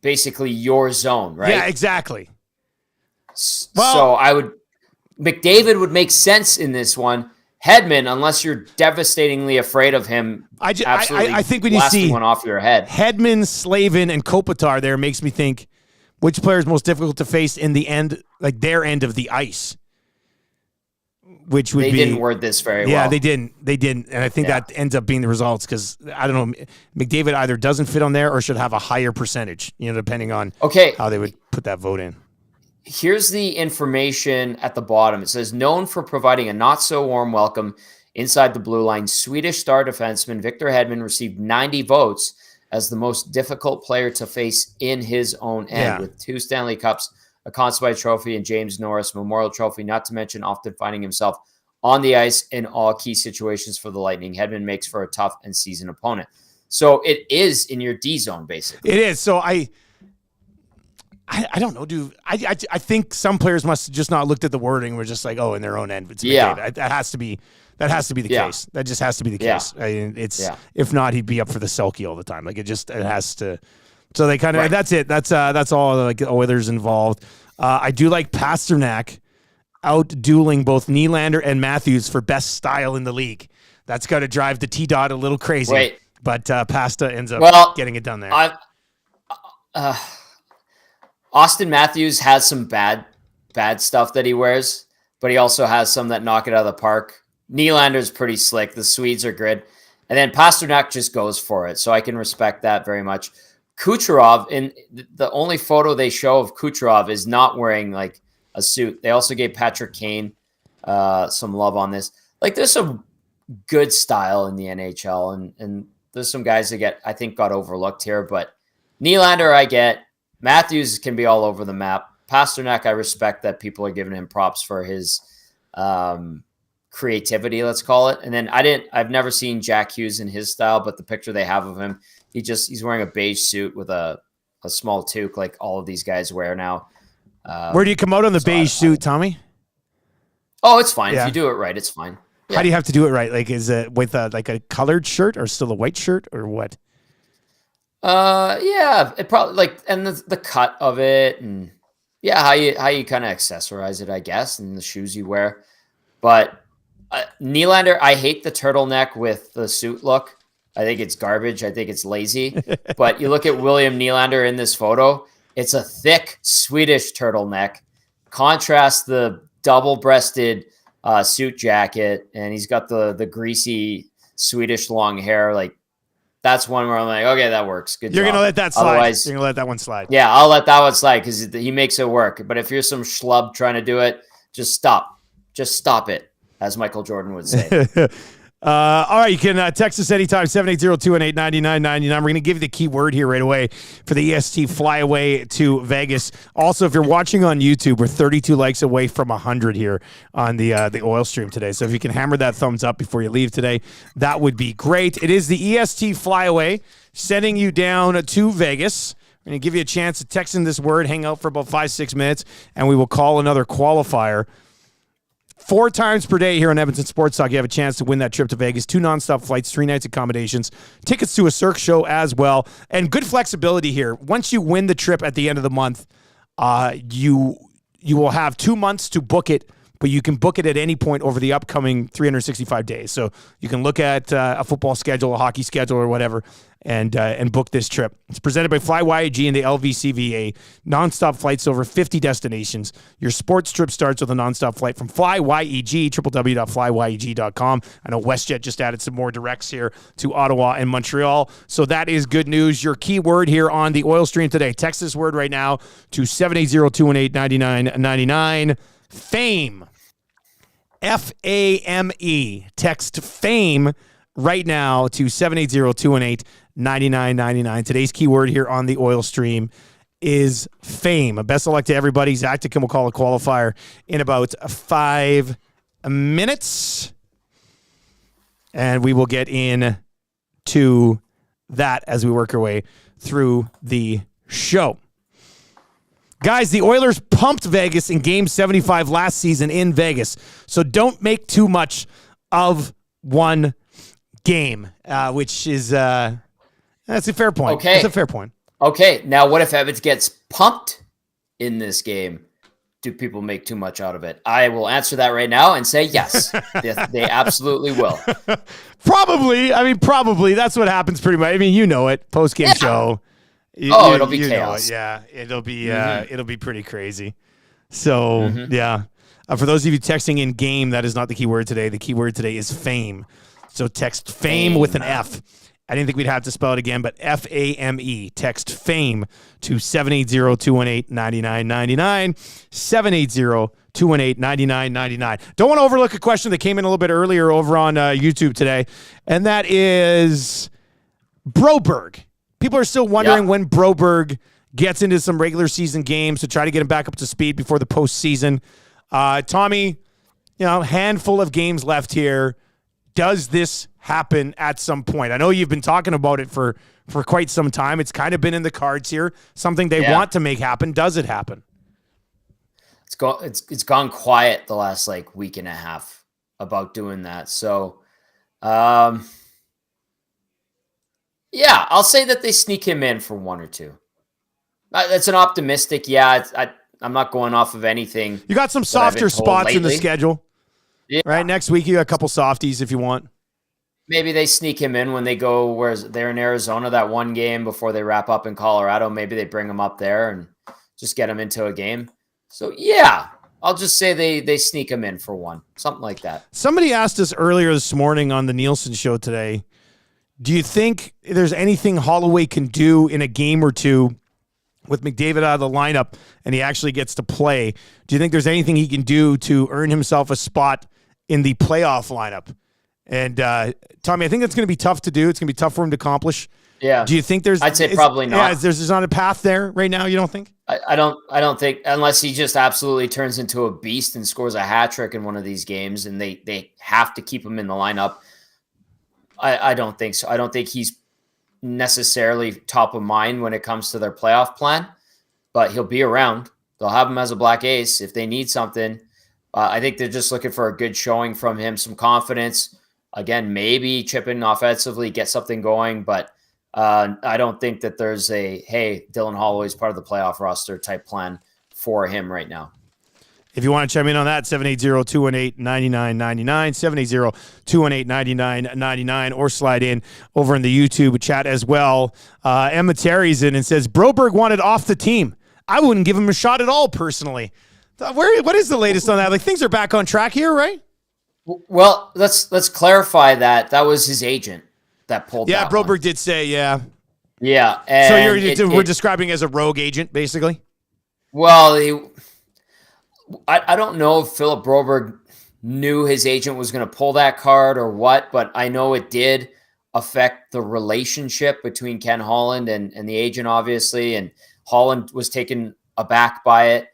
[SPEAKER 2] basically your zone, right?
[SPEAKER 1] Yeah, exactly.
[SPEAKER 2] So McDavid would make sense in this one. Hedman, unless you're devastatingly afraid of him,
[SPEAKER 1] I think when you see
[SPEAKER 2] one off your head,
[SPEAKER 1] Hedman, Slavin, and Kopitar, there makes me think. Which player is most difficult to face in the end, like their end of the ice? Which would
[SPEAKER 2] they didn't word this very well.
[SPEAKER 1] Yeah, they didn't, and I think that ends up being the results because I don't know. McDavid either doesn't fit on there or should have a higher percentage. Depending on how they would put that vote in.
[SPEAKER 2] Here's the information at the bottom. It says known for providing a not so warm welcome inside the blue line, Swedish star defenseman Victor Hedman received 90 votes as the most difficult player to face in his own end with 2 Stanley Cups, a Conn Smythe Trophy, and James Norris Memorial Trophy, not to mention often finding himself on the ice in all key situations for the Lightning. Hedman makes for a tough and seasoned opponent. So it is in your D zone, basically.
[SPEAKER 1] It is. So I don't know, dude. I think some players must have just not looked at the wording. We're just like, in their own end. It's McDavid. That has to be the case. That just has to be the case. I mean, if not, he'd be up for the Selke all the time. Like it has to. So they kind of that's it. That's all like the Oilers involved. I do like Pasternak out dueling both Nylander and Matthews for best style in the league. That's got to drive the T-Dot a little crazy. But Pasta ends up getting it done there.
[SPEAKER 2] Austin Matthews has some bad stuff that he wears, but he also has some that knock it out of the park. Nylander's pretty slick. The Swedes are good. And then Pasternak just goes for it. So I can respect that very much. Kucherov, in the only photo they show of Kucherov is not wearing like a suit. They also gave Patrick Kane some love on this. Like there's some good style in the NHL and there's some guys that I think got overlooked here, but Nylander I get. Matthews can be all over the map. Pasternak, I respect that people are giving him props for his creativity, let's call it. And then I've never seen Jack Hughes in his style, but the picture they have of him, he's wearing a beige suit with a small toque like all of these guys wear now.
[SPEAKER 1] Where do you come out on the beige suit, Tommy?
[SPEAKER 2] Oh, it's fine. If you do it right, it's fine. Yeah.
[SPEAKER 1] How do you have to do it right? Like, is it with like a colored shirt or still a white shirt or what?
[SPEAKER 2] It probably and the cut of it and how you kind of accessorize it, I guess, and the shoes you wear. But Nylander, I hate the turtleneck with the suit look. I think it's garbage. I think it's lazy. But you look at William Nylander in this photo, it's a thick Swedish turtleneck contrast the double-breasted suit jacket, and he's got the greasy Swedish long hair. Like, that's one where I'm like, okay, that works. Good
[SPEAKER 1] You're
[SPEAKER 2] job.
[SPEAKER 1] Gonna let that slide.
[SPEAKER 2] Otherwise,
[SPEAKER 1] You're gonna let that one slide.
[SPEAKER 2] Yeah, I'll let that one slide because he makes it work. But if you're some schlub trying to do it, just stop. Just stop it, as Michael Jordan would say.
[SPEAKER 1] All right, you can text us anytime, 780-218-9999. We're going to give you the key word here right away for the EST Flyaway to Vegas. Also, if you're watching on YouTube, we're 32 likes away from 100 here on the oil stream today. So if you can hammer that thumbs up before you leave today, that would be great. It is the EST Flyaway sending you down to Vegas. We're going to give you a chance to text in this word, hang out for about 5-6 minutes, and we will call another qualifier. 4 times per day here on Edmonton Sports Talk, you have a chance to win that trip to Vegas. 2 nonstop flights, 3 nights accommodations, tickets to a Cirque show as well, and good flexibility here. Once you win the trip at the end of the month, you will have 2 months to book it, but you can book it at any point over the upcoming 365 days. So you can look at a football schedule, a hockey schedule, or whatever, and book this trip. It's presented by Flyaway and the LVCVA. Nonstop flights to over 50 destinations. Your sports trip starts with a nonstop flight from Flyaway, www.flywayeg.com. I know WestJet just added some more directs here to Ottawa and Montreal. So that is good news. Your key word here on the oil stream today. Text this word right now to 780-218-9999. Fame. F-A-M-E. Text FAME right now to 780-218-9999. Today's keyword here on the oil stream is fame. Best of luck to everybody. Zach Dickin will call a qualifier in about 5 minutes. And we will get in to that as we work our way through the show. Guys, the Oilers pumped Vegas in Game 75 last season in Vegas, so don't make too much of one game, which is that's a fair point.
[SPEAKER 2] Okay.
[SPEAKER 1] That's a fair point.
[SPEAKER 2] Okay, now what if Evans gets pumped in this game? Do people make too much out of it? I will answer that right now and say yes. They absolutely will.
[SPEAKER 1] Probably. I mean, probably. That's what happens pretty much. I mean, you know it. Post-game show.
[SPEAKER 2] It'll be chaos.
[SPEAKER 1] Yeah, it'll be pretty crazy. So, yeah. For those of you texting in game, that is not the keyword today. The keyword today is fame. So text fame with an F. I didn't think we'd have to spell it again, but F-A-M-E. Text fame to 780-218-9999. 780-218-9999. Don't want to overlook a question that came in a little bit earlier over on YouTube today, and that is Broberg. People are still wondering when Broberg gets into some regular season games to try to get him back up to speed before the postseason. Tommy, handful of games left here. Does this happen at some point? I know you've been talking about it for quite some time. It's kind of been in the cards here. Something they want to make happen. Does it happen?
[SPEAKER 2] It's gone quiet the last week and a half about doing that. So, yeah, I'll say that they sneak him in for 1 or 2. That's an optimistic. Yeah, I'm not going off of anything.
[SPEAKER 1] You got some softer spots in the schedule.
[SPEAKER 2] Yeah.
[SPEAKER 1] Right, next week you got a couple softies if you want.
[SPEAKER 2] Maybe they sneak him in when they go they're in Arizona that one game before they wrap up in Colorado. Maybe they bring him up there and just get him into a game. So, yeah, I'll just say they sneak him in for 1, something like that. Somebody
[SPEAKER 1] asked us earlier this morning on the Nielson show today, do you think there's anything Holloway can do in a game or two with McDavid out of the lineup and he actually gets to play? Do you think there's anything he can do to earn himself a spot in the playoff lineup? And Tommy, I think that's going to be tough to do. It's going to be tough for him to accomplish.
[SPEAKER 2] Yeah.
[SPEAKER 1] Do you think
[SPEAKER 2] I'd say probably not.
[SPEAKER 1] Yeah, there's not a path there right now, you don't think?
[SPEAKER 2] I don't think, unless he just absolutely turns into a beast and scores a hat trick in one of these games and they have to keep him in the lineup. I don't think so. I don't think he's necessarily top of mind when it comes to their playoff plan, but he'll be around. They'll have him as a black ace if they need something. I think they're just looking for a good showing from him, some confidence. Again, maybe chip in offensively, get something going, but I don't think that there's hey, Dylan Holloway's part of the playoff roster type plan for him right now.
[SPEAKER 1] If you want to chime in on that, 780-218-9999, 780-218-9999, or slide in over in the YouTube chat as well. Emma Terry's in and says, Broberg wanted off the team. I wouldn't give him a shot at all, personally. What is the latest on that? Like, things are back on track here, right?
[SPEAKER 2] Well, let's clarify that. That was his agent that pulled that
[SPEAKER 1] Broberg
[SPEAKER 2] one.
[SPEAKER 1] did say, yeah.
[SPEAKER 2] Yeah.
[SPEAKER 1] So we're describing as a rogue agent, basically?
[SPEAKER 2] Well, I don't know if Philip Broberg knew his agent was going to pull that card or what, but I know it did affect the relationship between Ken Holland and the agent, obviously, and Holland was taken aback by it.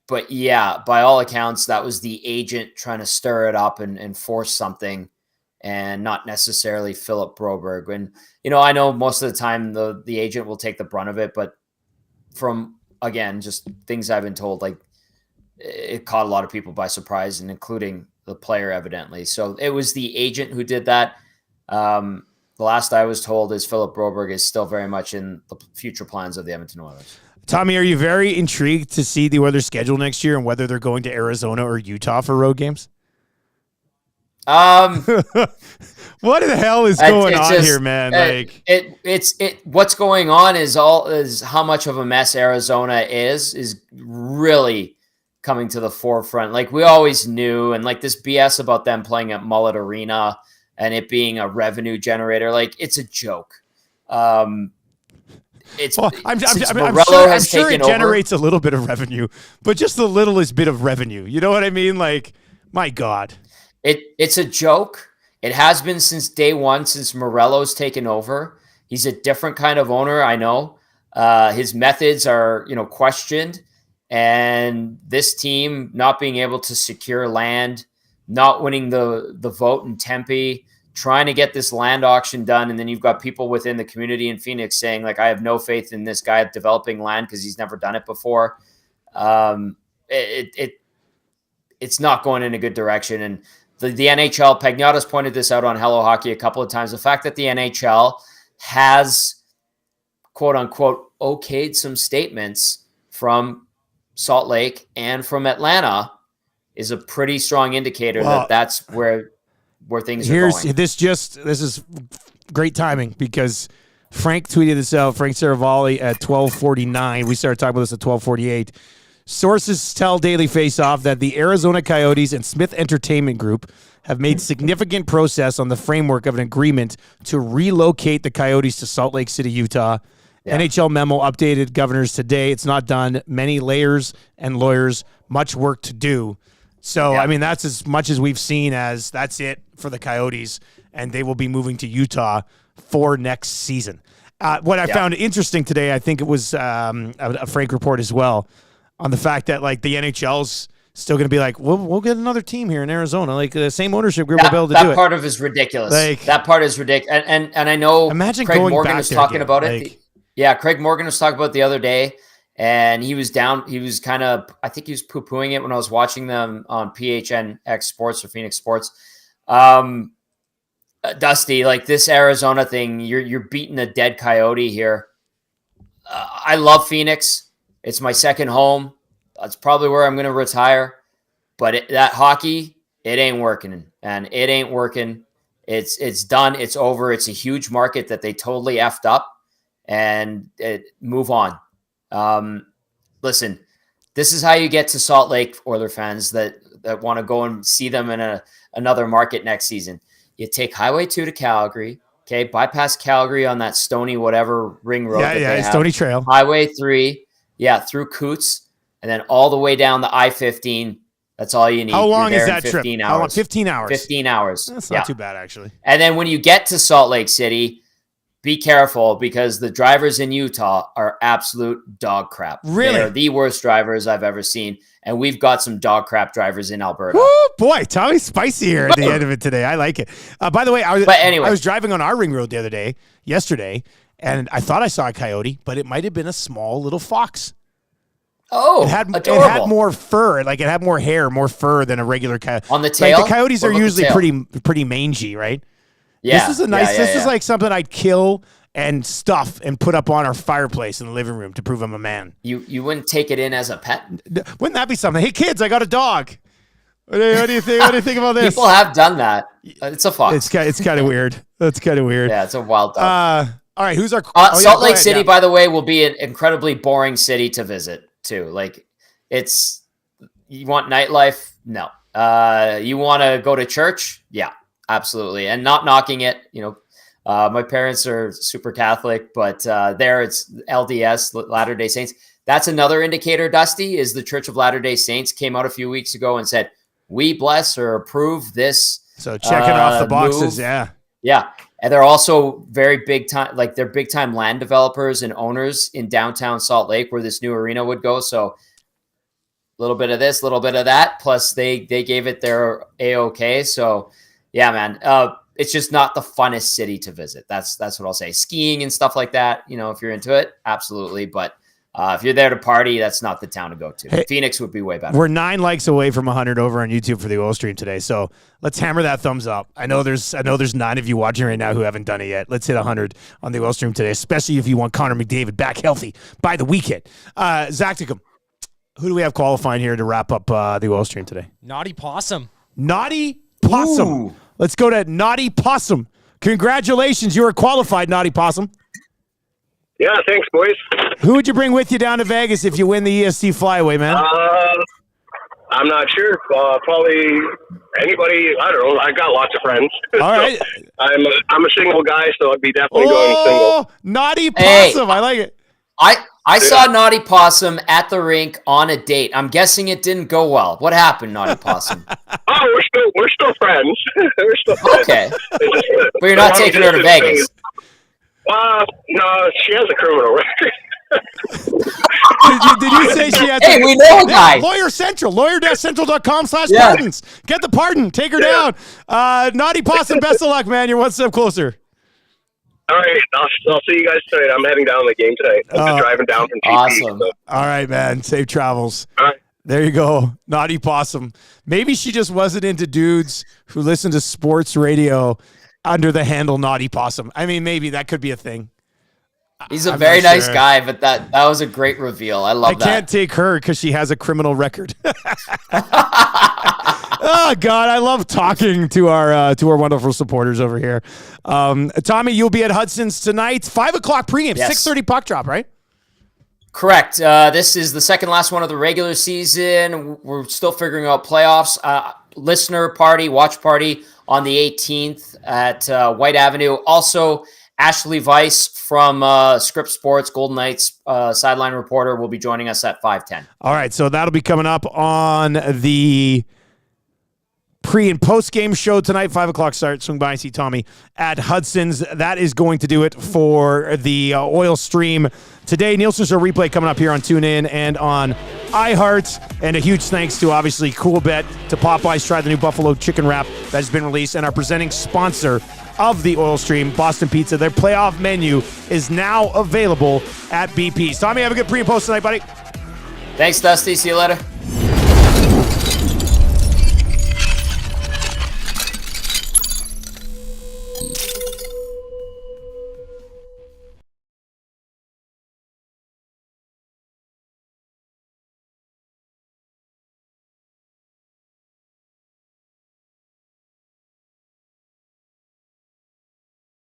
[SPEAKER 2] But yeah, by all accounts, that was the agent trying to stir it up and force something, and not necessarily Philip Broberg. And, I know most of the time the agent will take the brunt of it, but from, again, just things I've been told, like, it caught a lot of people by surprise, and including the player, evidently. So it was the agent who did that. The last I was told is Philip Broberg is still very much in the future plans of the Edmonton Oilers.
[SPEAKER 1] Tommy, are you very intrigued to see the Oilers' schedule next year and whether they're going to Arizona or Utah for road games? What the hell is going on here, man?
[SPEAKER 2] What's going on is how much of a mess Arizona is really coming to the forefront. Like, we always knew, and like this BS about them playing at Mullet Arena and it being a revenue generator, like, it's a joke. I'm sure it
[SPEAKER 1] generates a little bit of revenue, but just the littlest bit of revenue. You know what I mean? Like, my God.
[SPEAKER 2] It's a joke. It has been since day one, since Morello's taken over. He's a different kind of owner, I know. His methods are, questioned. And this team not being able to secure land, not winning the vote in Tempe, trying to get this land auction done. And then you've got people within the community in Phoenix saying, like, I have no faith in this guy developing land because he's never done it before. It's not going in a good direction. And the NHL, Pagnotta's pointed this out on Hello Hockey a couple of times. The fact that the NHL has, quote unquote, okayed some statements from Salt Lake and from Atlanta is a pretty strong indicator that that's where things are going.
[SPEAKER 1] This is great timing, because Frank tweeted this out, Frank Saravalli, at 12:49. We started talking about this at 12:48. Sources tell Daily Faceoff that the Arizona Coyotes and Smith Entertainment Group have made significant progress on the framework of an agreement to relocate the Coyotes to Salt Lake City, Utah. Yeah. NHL memo updated governors today. It's not done. Many layers and lawyers, much work to do. So, yeah. I mean, that's as much as we've seen as that's it for the Coyotes, and they will be moving to Utah for next season. What I found interesting today, I think it was a Frank report as well, on the fact that, like, the NHL's still going to be like, we'll get another team here in Arizona, like the same ownership group will be able to do it.
[SPEAKER 2] That part of it is ridiculous. That part is ridiculous. And I know
[SPEAKER 1] imagine
[SPEAKER 2] Craig
[SPEAKER 1] going
[SPEAKER 2] Morgan
[SPEAKER 1] back
[SPEAKER 2] was
[SPEAKER 1] there
[SPEAKER 2] talking
[SPEAKER 1] again.
[SPEAKER 2] about it. Craig Morgan was talking about it the other day, and he was down. He was kind of, I think he was poo-pooing it when I was watching them on PHNX Sports or Phoenix Sports. Dusty, like, this Arizona thing, you're beating a dead coyote here. I love Phoenix. It's my second home. That's probably where I'm going to retire. But that hockey, it ain't working. And it ain't working. It's done. It's over. It's a huge market that they totally effed up. And move on. Listen, this is how you get to Salt Lake, Oiler fans that want to go and see them in another market next season. You take Highway 2 to Calgary. Okay, bypass Calgary on that Stony whatever ring road.
[SPEAKER 1] Stony Trail.
[SPEAKER 2] Highway 3, through Coots. And then all the way down the I-15. That's all you need.
[SPEAKER 1] How long is that
[SPEAKER 2] 15
[SPEAKER 1] trip?
[SPEAKER 2] Hours.
[SPEAKER 1] How long? 15 hours.
[SPEAKER 2] 15 hours.
[SPEAKER 1] That's not too bad, actually.
[SPEAKER 2] And then when you get to Salt Lake City, be careful, because the drivers in Utah are absolute dog crap.
[SPEAKER 1] Really?
[SPEAKER 2] They are the worst drivers I've ever seen. And we've got some dog crap drivers in Alberta.
[SPEAKER 1] Woo, boy, Tommy's spicy here at the end of it today. I like it. By the way, I was driving on our ring road yesterday, and I thought I saw a coyote, but it might have been a small little fox.
[SPEAKER 2] Oh,
[SPEAKER 1] it had
[SPEAKER 2] adorable.
[SPEAKER 1] more fur, like it had more hair, more fur than a regular coyote.
[SPEAKER 2] On the tail?
[SPEAKER 1] Like the coyotes are usually pretty mangy, right?
[SPEAKER 2] Yeah.
[SPEAKER 1] This is this is like something I'd kill and stuff and put up on our fireplace in the living room to prove I'm a man.
[SPEAKER 2] You wouldn't take it in as a pet?
[SPEAKER 1] Wouldn't that be something? Hey kids, I got a dog. What do you think? What do you think about this?
[SPEAKER 2] People have done that. It's a fox.
[SPEAKER 1] It's kind of weird. That's kind of weird.
[SPEAKER 2] Yeah, it's a wild dog.
[SPEAKER 1] All right, who's our
[SPEAKER 2] Salt Lake City, by the way, will be an incredibly boring city to visit too. Like, It's, you want nightlife? No. You want to go to church? Yeah, absolutely. And not knocking it, my parents are super Catholic, but there it's LDS, Latter-day Saints. That's another indicator, Dusty, is the Church of Latter-day Saints came out a few weeks ago and said, we bless or approve this.
[SPEAKER 1] So checking off the boxes.
[SPEAKER 2] Move.
[SPEAKER 1] Yeah.
[SPEAKER 2] Yeah. And they're also very big time, like they're big time land developers and owners in downtown Salt Lake where this new arena would go. So a little bit of this, a little bit of that. Plus they gave it their A-OK. So yeah, man, it's just not the funnest city to visit. That's what I'll say. Skiing and stuff like that, if you're into it, absolutely. But if you're there to party, that's not the town to go to. Hey, Phoenix would be way better.
[SPEAKER 1] We're 9 likes away from 100 over on YouTube for the oil stream today. So let's hammer that thumbs up. I know there's 9 of you watching right now who haven't done it yet. Let's hit 100 on the oil stream today, especially if you want Connor McDavid back healthy by the weekend. Zacticum, who do we have qualifying here to wrap up the oil stream today?
[SPEAKER 3] Naughty Possum.
[SPEAKER 1] Naughty Possum.
[SPEAKER 2] Ooh.
[SPEAKER 1] Let's go to Naughty Possum. Congratulations. You are qualified, Naughty Possum.
[SPEAKER 4] Yeah, thanks, boys.
[SPEAKER 1] Who would you bring with you down to Vegas if you win the EST Flyaway, man?
[SPEAKER 4] I'm not sure. Probably anybody. I don't know. I got lots of friends.
[SPEAKER 1] All right.
[SPEAKER 4] I'm a single guy, so I'd be definitely going single.
[SPEAKER 1] Naughty Possum.
[SPEAKER 2] Hey,
[SPEAKER 1] I like it.
[SPEAKER 2] I saw Naughty Possum at the rink on a date. I'm guessing it didn't go well. What happened, Naughty Possum?
[SPEAKER 4] We're still friends. We're still friends.
[SPEAKER 2] Okay. But you're not taking her to Vegas.
[SPEAKER 4] No, she has a criminal record.
[SPEAKER 1] Did you say she had?
[SPEAKER 2] Hey, we know a guy.
[SPEAKER 1] Lawyer Central, lawyer-central.com/pardons. Get the pardon. Take her down. Naughty Possum, best of luck, man. You're one step closer.
[SPEAKER 4] All right, I'll see you guys tonight. I'm heading down to the game tonight. I'm just driving down from GP.
[SPEAKER 2] Awesome.
[SPEAKER 4] So.
[SPEAKER 1] All right, man. Safe travels.
[SPEAKER 4] All right.
[SPEAKER 1] There you go. Naughty Possum. Maybe she just wasn't into dudes who listen to sports radio under the handle Naughty Possum. I mean, maybe that could be a thing.
[SPEAKER 2] He's a very nice guy, but that was a great reveal. I love that.
[SPEAKER 1] I can't take her because she has a criminal record. Oh God, I love talking to our wonderful supporters over here. Tommy, you'll be at Hudson's tonight. 5 o'clock pregame,
[SPEAKER 2] Yes.
[SPEAKER 1] 6:30 puck drop, right?
[SPEAKER 2] Correct. This is the second last one of the regular season. We're still figuring out playoffs. Listener party, watch party on the 18th at White Avenue. Also, Ashley Weiss from Script Sports, Golden Knights sideline reporter, will be joining us at 5:10.
[SPEAKER 1] All right, so that'll be coming up on the pre- and post-game show tonight, 5 o'clock start. Swing by and see Tommy at Hudson's. That is going to do it for the oil stream today. Nielsen Show replay coming up here on TuneIn and on iHeart. And a huge thanks to, obviously, Cool Bet, to Popeyes. Try the new Buffalo Chicken Wrap that has been released. And our presenting sponsor of the oil stream, Boston Pizza. Their playoff menu is now available at BP's. Tommy, have a good pre- and post tonight, buddy.
[SPEAKER 2] Thanks, Dusty. See you later.